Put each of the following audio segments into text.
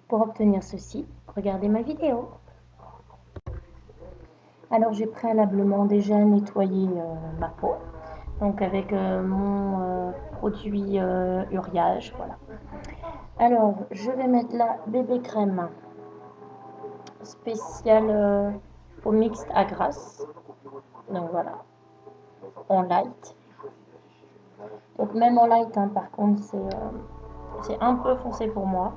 Pour obtenir ceci, regardez ma vidéo. Alors j'ai préalablement déjà nettoyé ma peau, donc avec mon produit Uriage, voilà. Alors je vais mettre la bébé crème spéciale au mixte à grasse, donc voilà, en light. Donc même en light, hein, par contre c'est un peu foncé pour moi,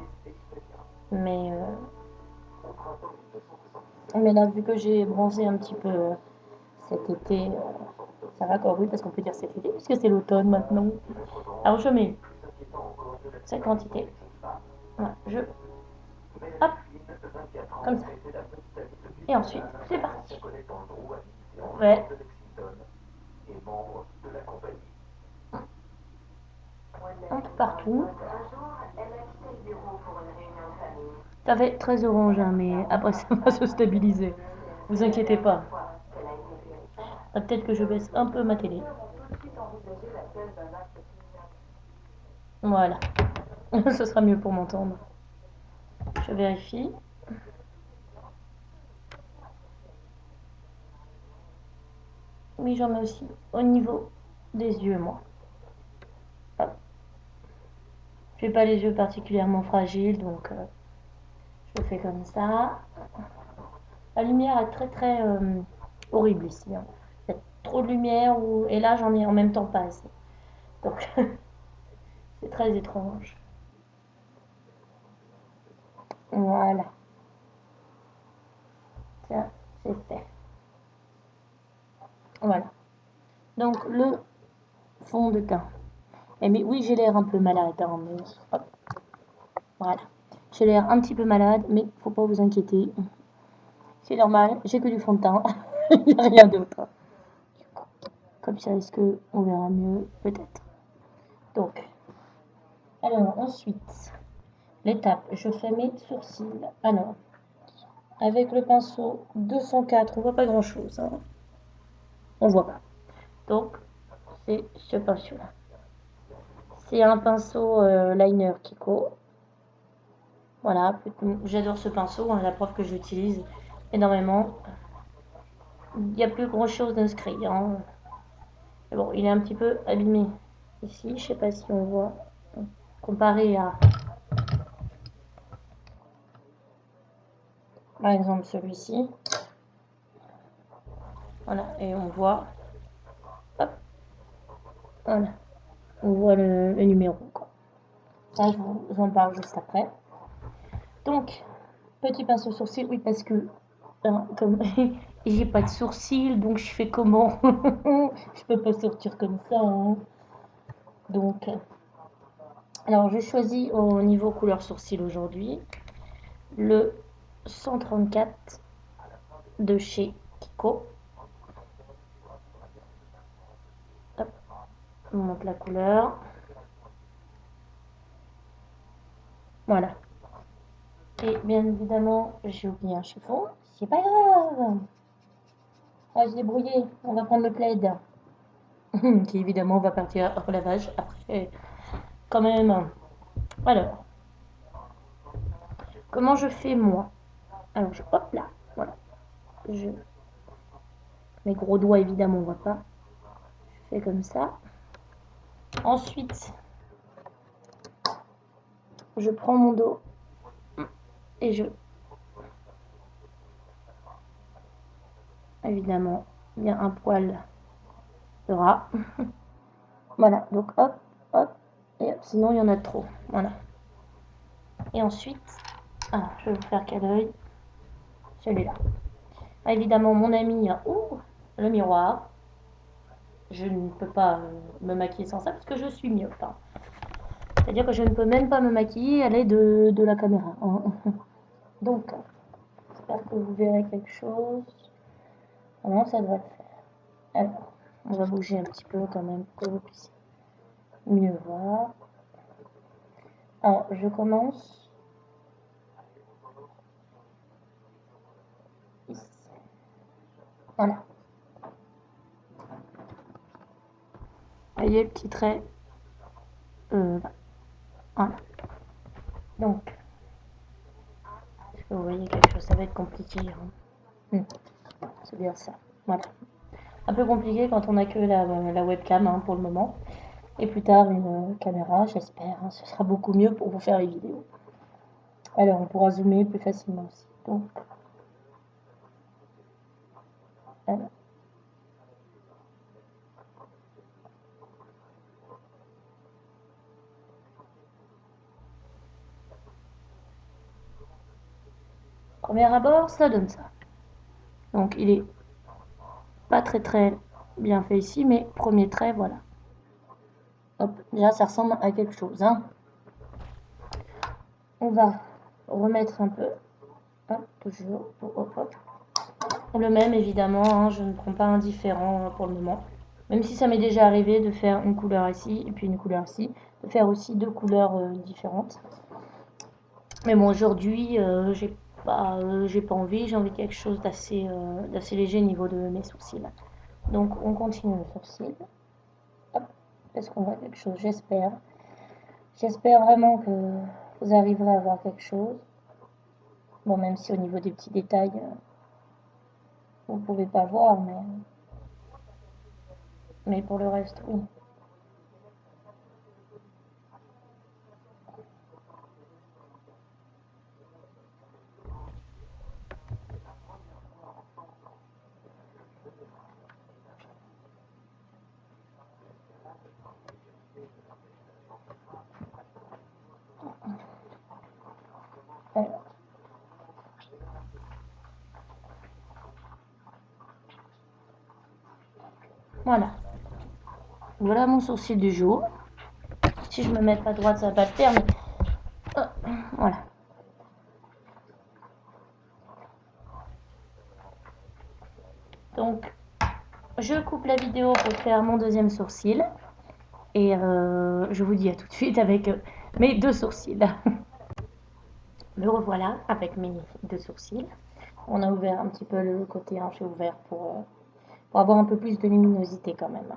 mais là vu que j'ai bronzé un petit peu cet été, ça va encore, oui, parce qu'on peut dire cet été puisque c'est l'automne maintenant. Alors je mets cette quantité, voilà, hop, comme ça, et ensuite c'est parti. Ouais. Un peu partout. Ça fait très orange, hein, mais après ça va se stabiliser. Vous inquiétez pas. Peut-être que je baisse un peu ma télé. Voilà. Ce sera mieux pour m'entendre. Je vérifie. Oui, j'en mets aussi au niveau des yeux, moi. Hop. Je n'ai pas les yeux particulièrement fragiles, donc je fais comme ça. La lumière est très horrible ici, hein. Il y a trop de lumière, et là j'en ai en même temps pas assez. Donc c'est très étrange. Voilà. Ça, c'est fait. Voilà. Donc le fond de teint. Mais oui, j'ai l'air un peu malade, hein, mais hop, voilà. J'ai l'air un petit peu malade, mais faut pas vous inquiéter. C'est normal, j'ai que du fond de teint. Il n'y a rien d'autre. Comme ça, est-ce qu'on verra mieux? Peut-être. Donc, alors ensuite, l'étape, je fais mes sourcils. Alors, avec le pinceau 204, on voit pas grand-chose, hein. On voit pas. Donc, c'est ce pinceau-là. C'est un pinceau liner Kiko. Voilà, j'adore ce pinceau, hein, la preuve que j'utilise énormément. Il n'y a plus grand chose d'inscrit, hein. Mais bon, il est un petit peu abîmé ici, je sais pas si on voit, comparé à par exemple celui-ci. Voilà, et on voit, hop, voilà, on voit le numéro, quoi. Ça, je vous en parle juste après. Donc, petit pinceau sourcil, oui, parce que hein, comme j'ai pas de sourcils, donc je fais comment? Je peux pas sortir comme ça, hein. Donc, alors j'ai choisi au niveau couleur sourcil aujourd'hui le 134 de chez Kiko. Hop, on monte la couleur. Voilà. Et bien évidemment, j'ai oublié un chiffon. C'est pas grave. On va se débrouiller. On va prendre le plaid. Qui évidemment va partir au lavage après. Quand même. Alors, comment je fais moi? Alors, hop là. Voilà. Mes gros doigts évidemment on voit pas. Je fais comme ça. Ensuite, je prends mon dos et évidemment, il y a un poil de ras. Voilà, donc hop, hop, et hop, sinon il y en a trop. Voilà. Et ensuite, je vais vous faire quel œil? Celui-là. Évidemment, mon ami, le miroir. Je ne peux pas me maquiller sans ça parce que je suis myope, hein. C'est-à-dire que je ne peux même pas me maquiller à l'aide de la caméra, hein. Donc, j'espère que vous verrez quelque chose. Vraiment, ça devrait le faire. Alors, on va bouger un petit peu quand même pour que vous puissiez mieux voir. Alors, je commence ici. Voilà. Vous voyez le petit trait là. Voilà. Donc, Vous voyez quelque chose, ça va être compliqué. Hein. C'est bien ça. Voilà. Un peu compliqué quand on n'a que la webcam hein, pour le moment. Et plus tard, une caméra, j'espère. Hein, ce sera beaucoup mieux pour vous faire les vidéos. Alors, on pourra zoomer plus facilement aussi. Donc, voilà. Premier abord, ça donne ça. Donc, il est pas très bien fait ici, mais premier trait, voilà. Hop, déjà, ça ressemble à quelque chose. Hein. On va remettre un peu. Hop, toujours. Hop, hop. Le même, évidemment, hein, je ne prends pas un différent pour le moment. Même si ça m'est déjà arrivé de faire une couleur ici et puis une couleur ici. De faire aussi deux couleurs différentes. Mais bon, aujourd'hui, j'ai pas envie. J'ai envie de quelque chose d'assez léger au niveau de mes sourcils. Donc, on continue le sourcil. Hop, est-ce qu'on voit quelque chose? J'espère. J'espère vraiment que vous arriverez à voir quelque chose. Bon, même si au niveau des petits détails, vous ne pouvez pas voir, mais pour le reste, oui. Alors, voilà. Voilà mon sourcil du jour. Si je me mets pas droite, ça va pas le faire, mais voilà. Donc, je coupe la vidéo pour faire mon deuxième sourcil. Et je vous dis à tout de suite avec mes deux sourcils. Me revoilà avec mes deux sourcils. On a ouvert un petit peu le côté hanché ouvert pour avoir un peu plus de luminosité quand même.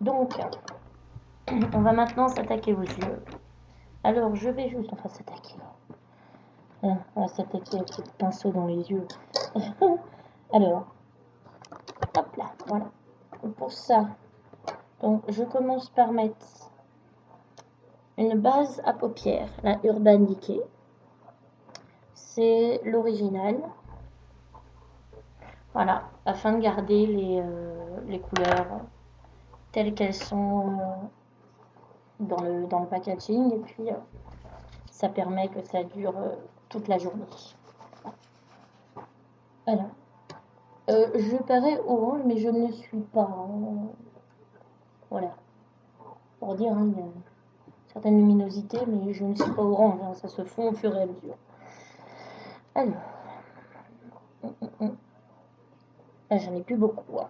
Donc, on va maintenant s'attaquer aux yeux. Alors, je vais juste... Enfin, s'attaquer. On va s'attaquer au petit pinceau dans les yeux. Alors, hop là, voilà. Pour ça, donc, je commence par mettre une base à paupières, la Urban Decay. C'est l'original. Voilà, afin de garder les couleurs telles qu'elles sont dans le packaging. Et puis, ça permet que ça dure toute la journée. Alors, je parais orange, mais je ne le suis pas. Hein. Voilà. Pour dire, hein, il y a une certaine luminosité, mais je ne suis pas orange. Hein, ça se fond au fur et à mesure. Alors. Ah, j'en ai plus beaucoup. Hein.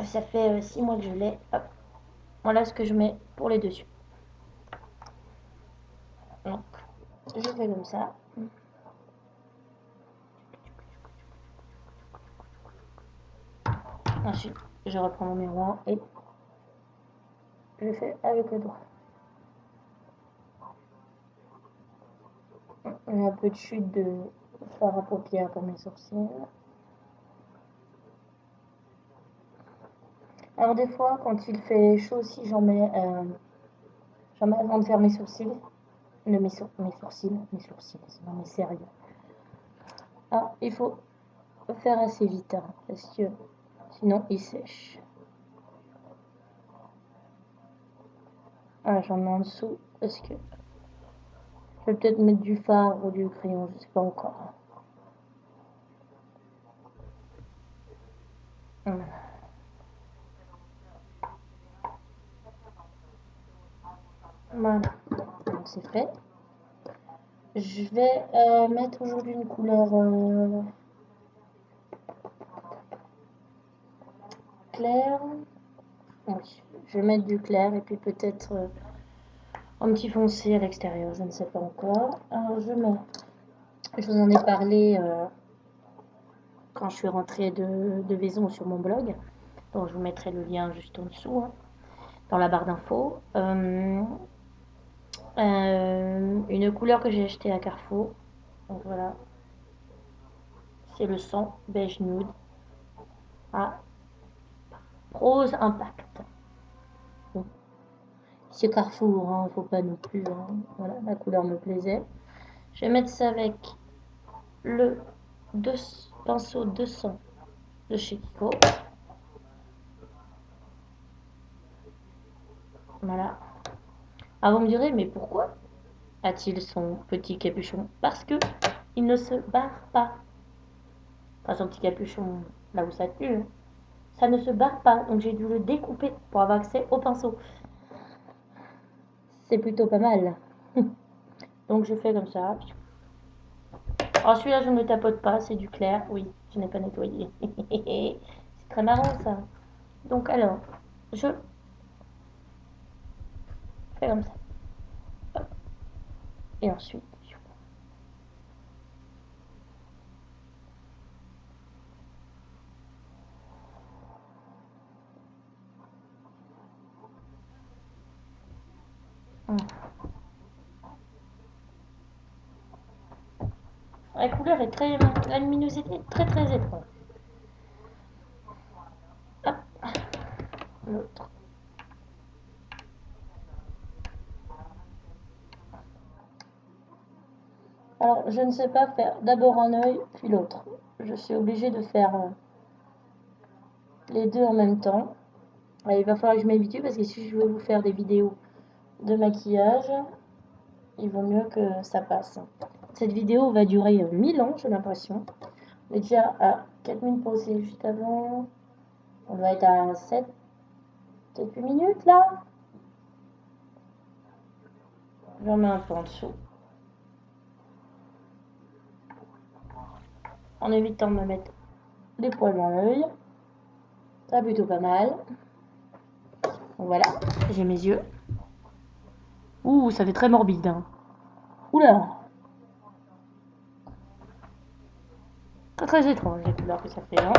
Ça fait 6 mois que je l'ai. Voilà ce que je mets pour les dessus. Donc, je fais comme ça. Ensuite, je reprends mon miroir et je fais avec le doigt. J'ai un peu de chute de fard à paupières pour mes sourcils. Alors des fois, quand il fait chaud aussi, j'en mets avant de faire mes sourcils. Mes sourcils, non mais sérieux. Ah, il faut faire assez vite, hein, parce que sinon il sèche. Ah, j'en mets en dessous, parce que je vais peut-être mettre du fard ou du crayon, je sais pas encore. Voilà, donc c'est fait. Je vais mettre aujourd'hui une couleur claire. Oui, je vais mettre du clair et puis peut-être un petit foncé à l'extérieur, je ne sais pas encore. Alors je vous en ai parlé quand je suis rentrée de Vaison sur mon blog. Donc je vous mettrai le lien juste en dessous, hein, dans la barre d'infos. Une couleur que j'ai achetée à Carrefour. Donc voilà. C'est le sang beige nude à rose impact. Donc, c'est Carrefour, hein, faut pas non plus. Hein. Voilà, la couleur me plaisait. Je vais mettre ça avec le pinceau 200 de chez Kiko. Voilà. Ah, vous me direz, mais pourquoi a-t-il son petit capuchon? Parce que il ne se barre pas. Enfin, son petit capuchon, là où ça tue, ça ne se barre pas. Donc j'ai dû le découper pour avoir accès au pinceau. C'est plutôt pas mal. Donc je fais comme ça. Alors celui-là, je ne le tapote pas, c'est du clair. Oui, je n'ai pas nettoyé. C'est très marrant ça. Donc alors, je fais comme ça. Hop. Et ensuite, la couleur est très... La luminosité est très très étrange. Hop. L'autre. Alors, je ne sais pas faire d'abord un œil, puis l'autre. Je suis obligée de faire les deux en même temps. Et il va falloir que je m'habitue parce que si je veux vous faire des vidéos de maquillage, il vaut mieux que ça passe. Cette vidéo va durer 1000 ans, j'ai l'impression. On est déjà à 4000 pensées juste avant. On va être à 7, peut-être 8 minutes là. J'en mets un peu en dessous. En évitant de me mettre les poils dans l'œil. Ça plutôt pas mal. Donc voilà, j'ai mes yeux. Ouh, ça fait très morbide. Hein. Oula. Très très étrange les couleurs que ça fait. Hein.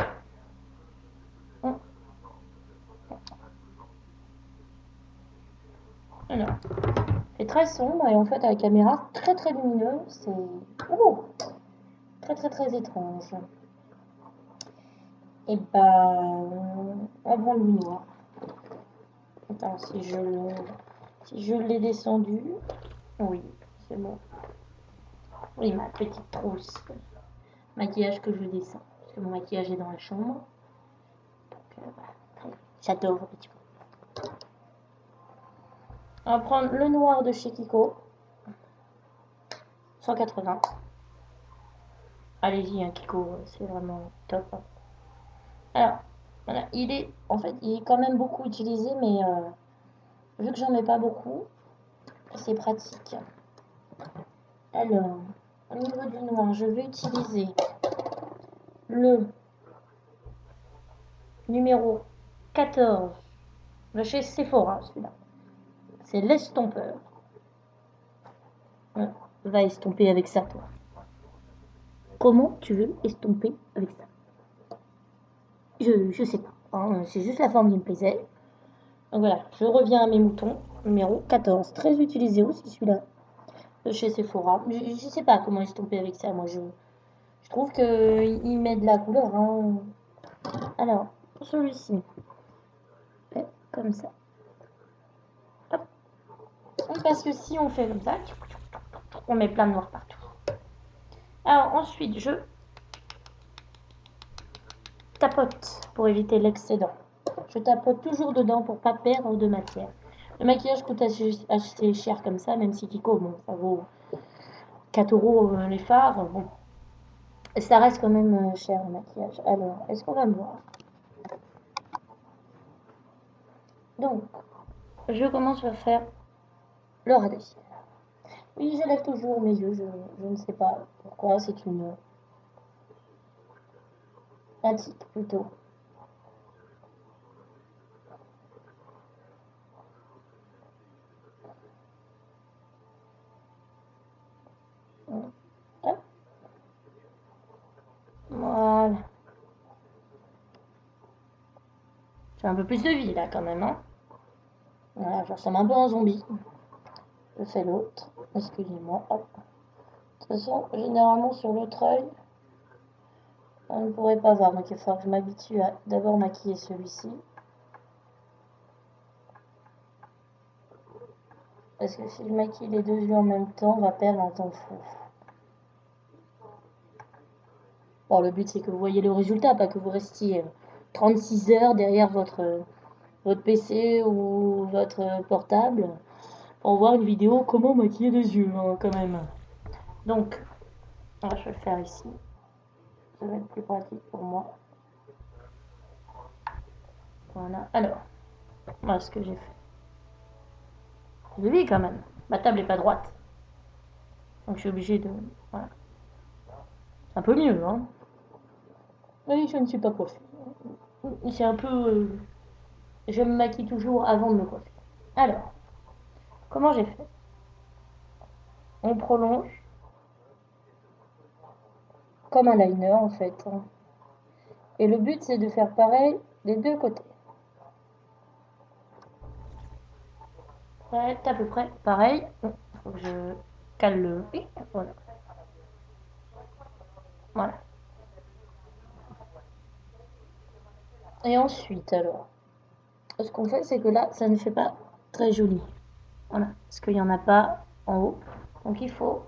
Alors, c'est très sombre et en fait à la caméra très très lumineux. C'est très très très étrange. Et bah, on va prendre du noir. Attends, si je l'ai descendu, oui, c'est bon. Oui, ma petite trousse. Maquillage que je descends. Parce que mon maquillage est dans la chambre. Donc, j'adore un petit peu. On va prendre le noir de chez Kiko. 180. Allez-y, hein, Kiko, c'est vraiment top. Alors, voilà, il est quand même beaucoup utilisé, mais vu que j'en mets pas beaucoup, c'est pratique. Alors, au niveau du noir, je vais utiliser le numéro 14 de chez Sephora, celui-là. C'est l'estompeur. Va estomper avec ça, toi. Comment tu veux estomper avec ça? Je sais pas. Hein, c'est juste la forme qui me plaisait. Donc voilà, je reviens à mes moutons. Numéro 14. Très utilisé aussi celui-là. De chez Sephora. Je sais pas comment estomper avec ça. Moi, je trouve qu'il met de la couleur. Hein. Alors, pour celui-ci. Comme ça. Hop. Parce que si on fait comme ça, on met plein de noir partout. Alors ensuite, je tapote pour éviter l'excédent. Je tapote toujours dedans pour pas perdre de matière. Le maquillage coûte assez cher comme ça, même si Kiko, bon, ça vaut 4 euros les fards. Bon, ça reste quand même cher le maquillage. Alors, est-ce qu'on va me voir? Donc, je commence à faire le ras des cils. Oui, je lève toujours mes yeux, je ne sais pas pourquoi, c'est un tic plutôt. Hop. Voilà. J'ai un peu plus de vie là quand même. Hein. Voilà, je ressemble un peu à un zombie. Je fais l'autre. Excusez-moi. Hop. De toute façon, généralement sur l'autre œil, on ne pourrait pas voir. Donc il faut que je m'habitue à d'abord maquiller celui-ci. Parce que si je maquille les deux yeux en même temps, on va perdre un temps fou. Bon, le but c'est que vous voyez le résultat, pas que vous restiez 36 heures derrière votre PC ou votre portable pour voir une vidéo comment maquiller des yeux, hein, quand même. Donc, je vais le faire ici. Ça va être plus pratique pour moi. Voilà. Alors, voilà ce que j'ai fait. Vous avez quand même. Ma table n'est pas droite. Donc je suis obligée de... Voilà. Un peu mieux, hein. Oui, je ne suis pas coiffée. C'est un peu... je me maquille toujours avant de me coiffer. Alors, comment j'ai fait? On prolonge comme un liner en fait. Et le but c'est de faire pareil des deux côtés. Ça va être à peu près pareil. Faut que je cale le... Oui, voilà. Voilà. Et ensuite, alors, ce qu'on fait, c'est que là, ça ne fait pas très joli. Voilà, parce qu'il n'y en a pas en haut. Donc il faut...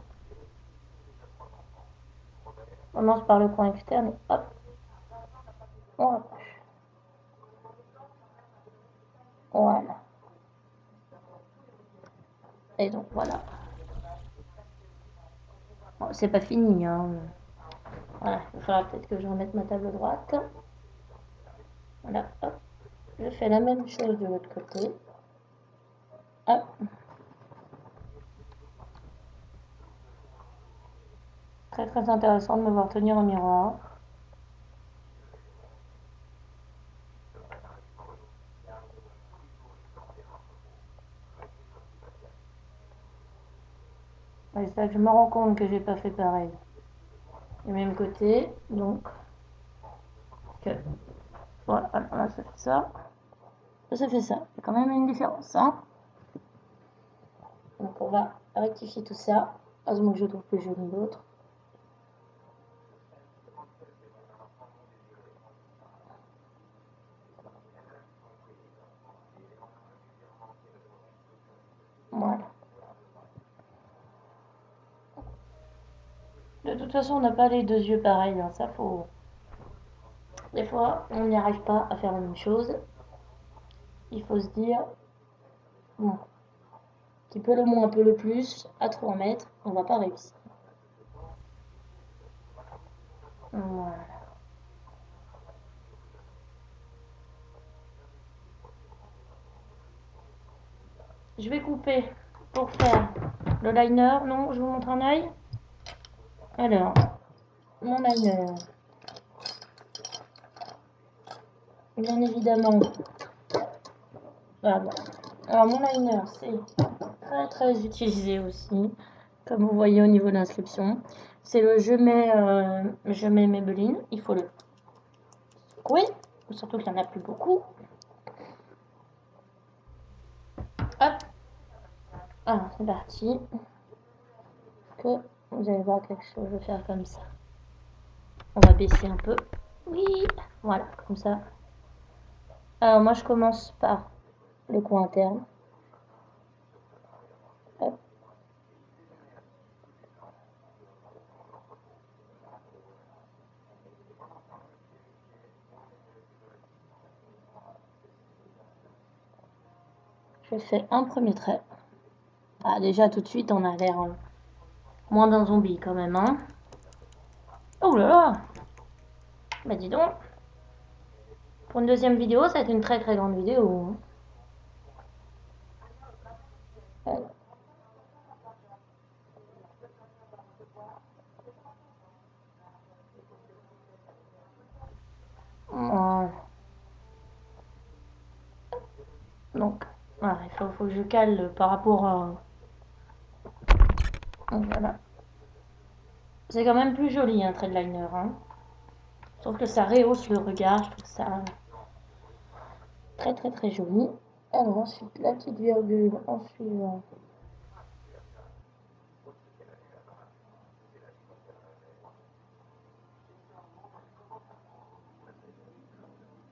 On commence par le coin externe et hop, on rapproche. Voilà. Et donc voilà. Bon, c'est pas fini, hein. Voilà, il faudra peut-être que je remette ma table droite. Voilà, hop. Je fais la même chose de l'autre côté. Hop. Très très intéressant de me voir tenir au miroir. Et c'est ça que je me rends compte que j'ai pas fait pareil. Du même côté, donc que voilà, là ça fait ça. Ça fait ça. Il y a quand même une différence, hein. Donc on va rectifier tout ça. Heureusement que je trouve plus joli l'autre. Voilà. De toute façon, on n'a pas les deux yeux pareils, hein. Ça faut. Des fois, on n'y arrive pas à faire la même chose. Il faut se dire, bon, un petit peu le moins, un peu le plus, à trop en mettre, on va pas réussir. Voilà. Je vais couper pour faire le liner. Non, je vous montre un œil. Alors, mon liner. Bien évidemment. Voilà. Alors, mon liner, c'est très très utilisé aussi. Comme vous voyez au niveau de l'inscription. C'est le je mets Maybelline. Il faut le secouer. Surtout qu'il n'y en a plus beaucoup. Hop. Ah, c'est parti. Que vous allez voir quelque chose, je vais faire comme ça. On va baisser un peu. Oui, voilà, comme ça. Alors moi je commence par le coin interne. Hop. Je fais un premier trait. Ah, déjà tout de suite on a l'air moins d'un zombie quand même, hein. Oh là là. Bah dis donc. Pour une deuxième vidéo, ça va être une très très grande vidéo. Voilà. Donc, voilà, il faut que je cale par rapport à... Donc, voilà. C'est quand même plus joli un trait de liner, hein. Je trouve que ça rehausse le regard, je trouve ça très très très joli. Alors ensuite, la petite virgule en suivant.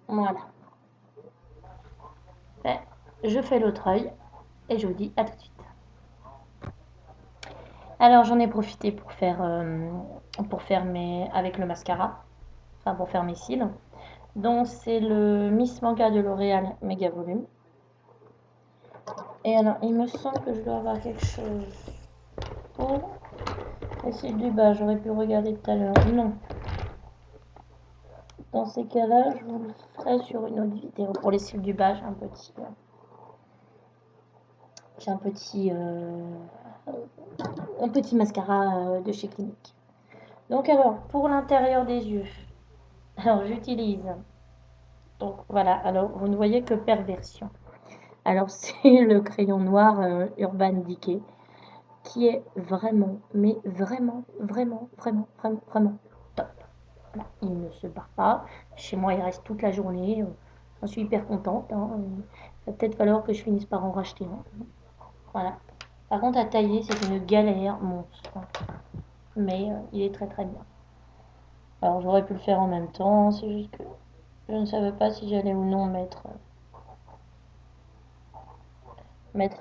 Voilà. Ben, je fais l'autre œil et je vous dis à tout de suite. Alors j'en ai profité pour faire avec le mascara, enfin pour faire mes cils. Donc c'est le Miss Manga de L'Oréal Méga Volume. Et alors il me semble que je dois avoir quelque chose pour les cils du bas. J'aurais pu regarder tout à l'heure. Non. Dans ces cas-là, je vous le ferai sur une autre vidéo. Pour les cils du bas, j'ai un petit mascara de chez Clinique. Donc alors, pour l'intérieur des yeux, alors j'utilise, donc voilà, alors vous ne voyez que perversion. Alors c'est le crayon noir Urban Decay qui est vraiment, mais vraiment, vraiment, vraiment, vraiment, vraiment top. Voilà, il ne se barre pas. Chez moi, il reste toute la journée. J'en suis hyper contente. Hein. Il va peut-être falloir que je finisse par en racheter un. Voilà. Par contre, à tailler, c'est une galère monstre. Mais il est très très bien. Alors, j'aurais pu le faire en même temps. C'est juste que je ne savais pas si j'allais ou non mettre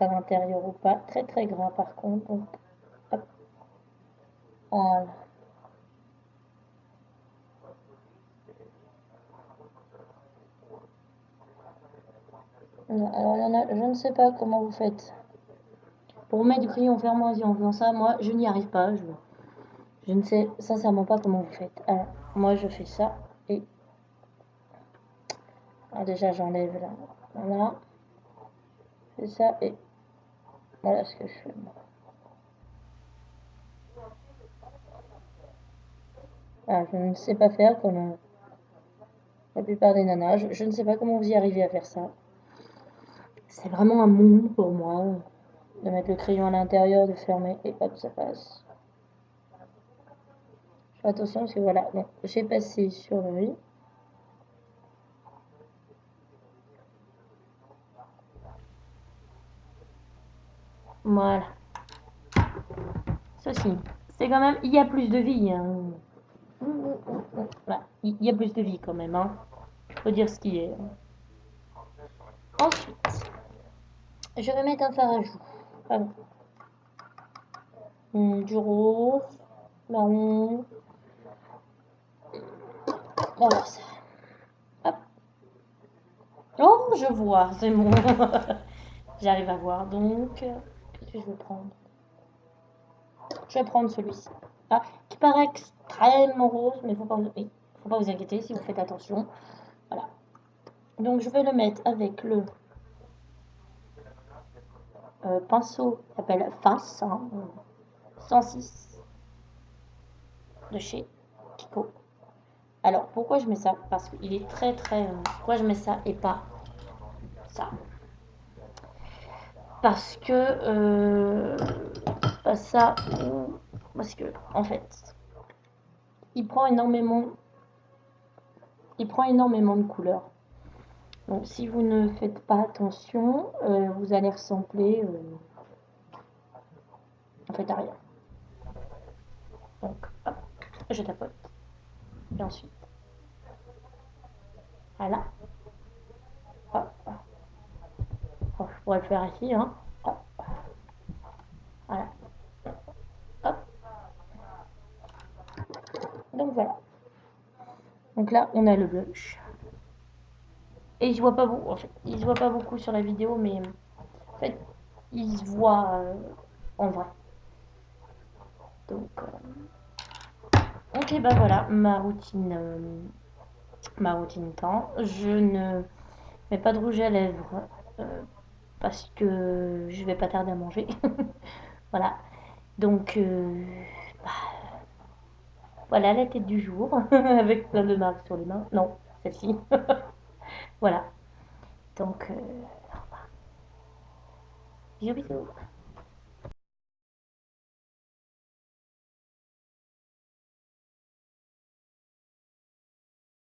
à l'intérieur ou pas. Très très gras par contre. Donc, hop. Voilà. Alors, il y en a, je ne sais pas comment vous faites. Pour mettre du crayon fermant en faisant ça, moi, je n'y arrive pas. Je ne sais sincèrement pas comment vous faites. Alors, moi, je fais ça. Et alors déjà, j'enlève là. Voilà. Je fais ça et voilà ce que je fais. Ah, je ne sais pas faire comme la plupart des nanas. Je ne sais pas comment vous y arrivez à faire ça. C'est vraiment un monde pour moi de mettre le crayon à l'intérieur, de fermer et hop, ça passe. Je fais attention parce que voilà, donc j'ai passé sur l'œil. Voilà. Ceci, c'est quand même, il y a plus de vie. Hein. Voilà. Il y a plus de vie quand même. Hein. Faut dire ce qui est. Ensuite, je vais mettre un fard à joues. Pardon. Du rose, marron. Voilà ça. Hop. Oh, je vois, c'est bon. J'arrive à voir. Donc, qu'est-ce que je vais prendre? Je vais prendre celui-ci. Ah, qui paraît extrêmement rose, mais faut pas vous inquiéter si vous faites attention. Voilà. Donc, je vais le mettre avec le pinceau qui s'appelle Face, hein, 106 de chez Kiko. Alors, pourquoi je mets ça? Parce qu'il est très très... pourquoi je mets ça et pas ça? Parce que... pas ça ou... Parce que, en fait, il prend énormément de couleurs. Donc, si vous ne faites pas attention, vous allez ressembler en fait à rien. Donc, hop, je tapote. Et ensuite, voilà. Hop. Bon, je pourrais le faire ici, hein. Hop. Voilà. Hop. Donc voilà. Donc là, on a le blush. Et il se voit pas beaucoup, en fait. Il se voit pas beaucoup sur la vidéo, mais en fait, il se voit en vrai. Donc, ok, bah voilà, ma routine temps. Je ne mets pas de rouge à lèvres parce que je vais pas tarder à manger. Voilà. Donc, bah, voilà la tête du jour avec plein de marques sur les mains. Non, celle-ci. Voilà. Donc, bisous bisous.